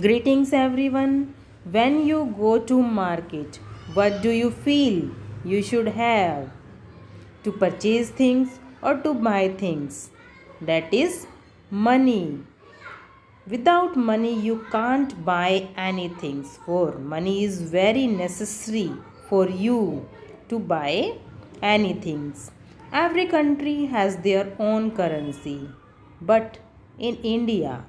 Greetings everyone. When you go to market, what do you feel you should have to purchase things or to buy things? That is money. Without money you can't buy anything. For money is very necessary for you to buy anything. Every country has their own currency. But in India,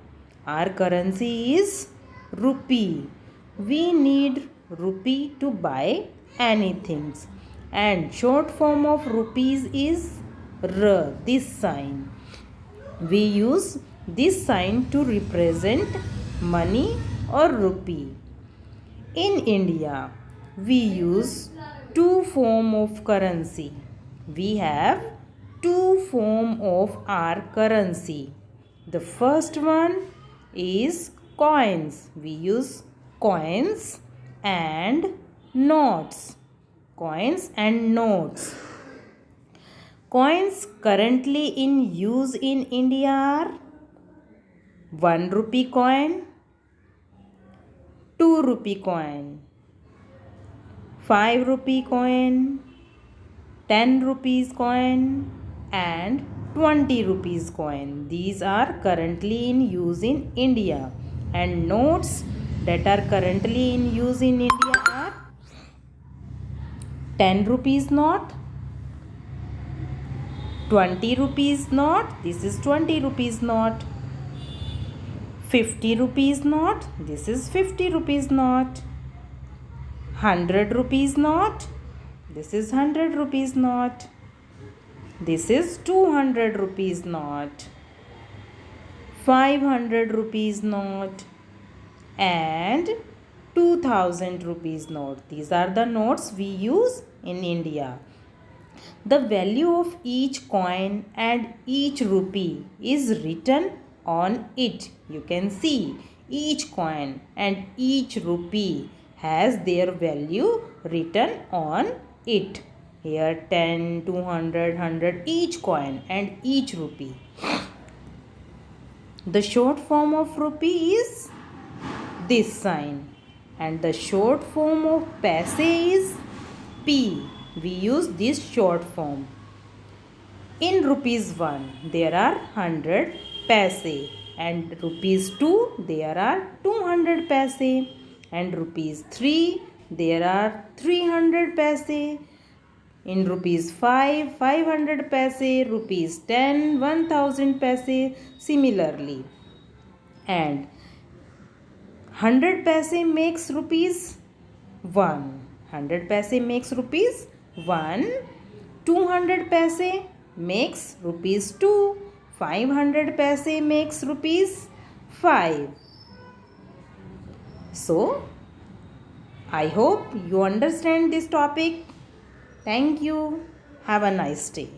our currency is rupee. We need rupee to buy anything. And short form of rupees is R, this sign. We use this sign to represent money or rupee. In India, we use two form of currency. We have two form of our currency. The first one is coins. We use coins and notes. Coins and notes. Coins currently in use in India are 1 rupee coin, 2 rupee coin, 5 rupee coin, 10 rupees coin and 20 rupees coin. These are currently in use in India. And notes that are currently in use in India are 10 rupees note, 20 rupees note, this is 20 rupees note, 50 rupees note, this is 50 rupees note, 100 rupees note, this is 100 rupees note, this is 200 rupees note, 500 rupees note and 2000 rupees note. These are the notes we use in India. The value of each coin and each rupee is written on it. You can see each coin and each rupee has their value written on it. Here 10, 200, 100, each coin and each rupee. The short form of rupee is this sign and the short form of paise is P. We use this short form. In rupees 1 there are 100 paise and rupees 2 there are 200 paise and rupees 3 there are 300 paise. In rupees 5 500 paise, rupees 10 1000 paise similarly. And 100 paise makes rupees 1. 100 paise makes rupees 1. 200 paise makes rupees 2. 500 paise makes rupees 5. So, I hope you understand this topic. Thank you. Have a nice day.